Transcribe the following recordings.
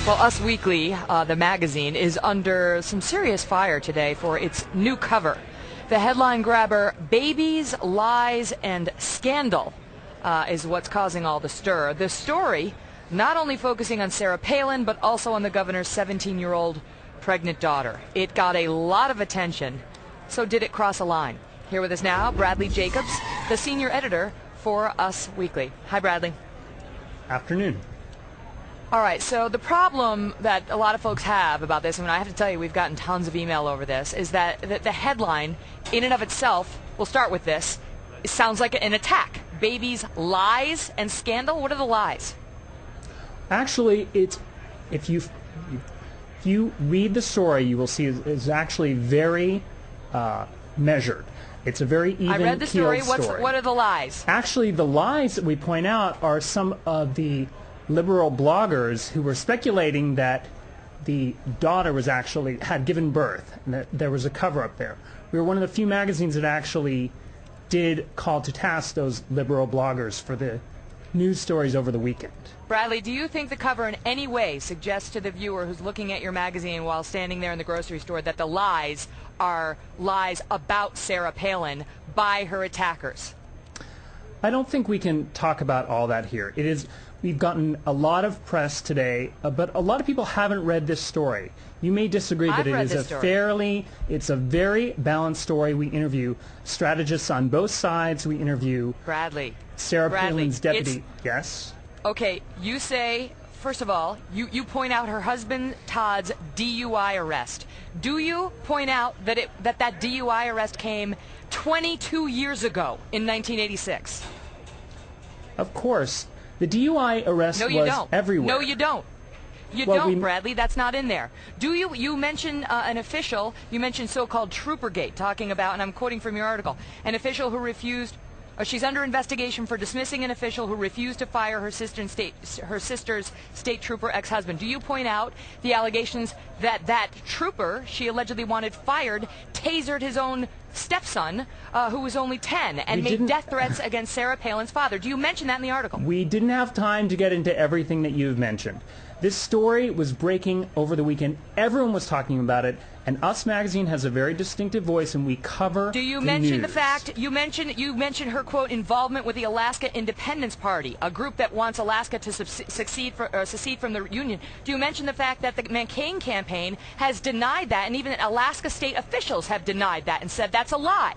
Well, Us Weekly, the magazine, is under some serious fire today for its new cover. The headline grabber, Babies, Lies, and Scandal, is what's causing all the stir. The story not only focusing on Sarah Palin, but also on the governor's 17-year-old pregnant daughter. It got a lot of attention. So did it cross a line? Here with us now, Bradley Jacobs, the senior editor for Us Weekly. Hi, Bradley. Afternoon. All right, so the problem that a lot of folks have about this, and I have to tell you we've gotten tons of email over this, is that the headline in and of itself, we'll start with this, it sounds like an attack. Babies, lies, and scandal? What are the lies? Actually, if you read the story, you will see it's actually very measured. It's a very even-keeled story. I read the story. What are the lies? Actually, the lies that we point out are some of the liberal bloggers who were speculating that the daughter had given birth and that there was a cover-up there. We were one of the few magazines that actually did call to task those liberal bloggers for the news stories over the weekend. Bradley, do you think the cover in any way suggests to the viewer who's looking at your magazine while standing there in the grocery store that the lies are lies about Sarah Palin by her attackers? I don't think we can talk about all that here. We've gotten a lot of press today, but a lot of people haven't read this story. You may disagree that it's a very balanced story. We interview strategists on both sides. We interview Sarah Palin's deputy. Yes? Okay, you say, first of all, you point out her husband Todd's DUI arrest. Do you point out that that DUI arrest came 22 years ago in 1986? Of course. The DUI arrest was everywhere. No, you don't. You don't, Bradley. That's not in there. Do you? You mentioned an official. You mentioned so-called Troopergate, talking about, and I'm quoting from your article, an official who refused. She's under investigation for dismissing an official who refused to fire her sister's state trooper ex-husband. Do you point out the allegations that trooper she allegedly wanted fired tasered his own stepson, who was only 10, and made death threats against Sarah Palin's father? Do you mention that in the article? We didn't have time to get into everything that you've mentioned. This story was breaking over the weekend. Everyone was talking about it, and Us Magazine has a very distinctive voice, and we cover Do you mention the fact, you mentioned her, quote, involvement with the Alaska Independence Party, a group that wants Alaska to secede from the Union. Do you mention the fact that the McCain campaign has denied that, and even Alaska state officials have denied that and said that's a lie?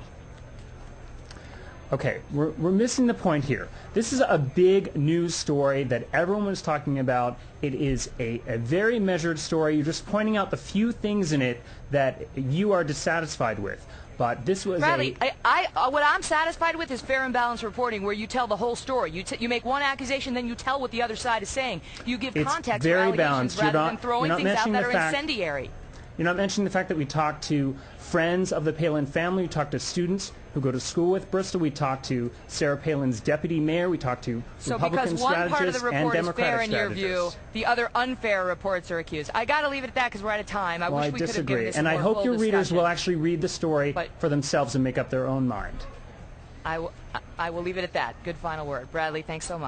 Okay, we're missing the point here. This is a big news story that everyone was talking about. It is a very measured story. You're just pointing out the few things in it that you are dissatisfied with. But this was Bradley, what I'm satisfied with is fair and balanced reporting, where you tell the whole story. You make one accusation, then you tell what the other side is saying. You give context for allegations rather than throwing things out that are incendiary. You're not mentioning the fact that we talked to friends of the Palin family. We talked to students who go to school with Bristol. We talked to Sarah Palin's deputy mayor. We talked to Republican strategists and Democratic strategists. So because one part of the report is fair in your view, the other unfair reports are accused. I got to leave it at that because we're out of time. I wish we could have given this a more full discussion. And I hope your readers will actually read the story for themselves and make up their own mind. I will leave it at that. Good final word. Bradley, thanks so much.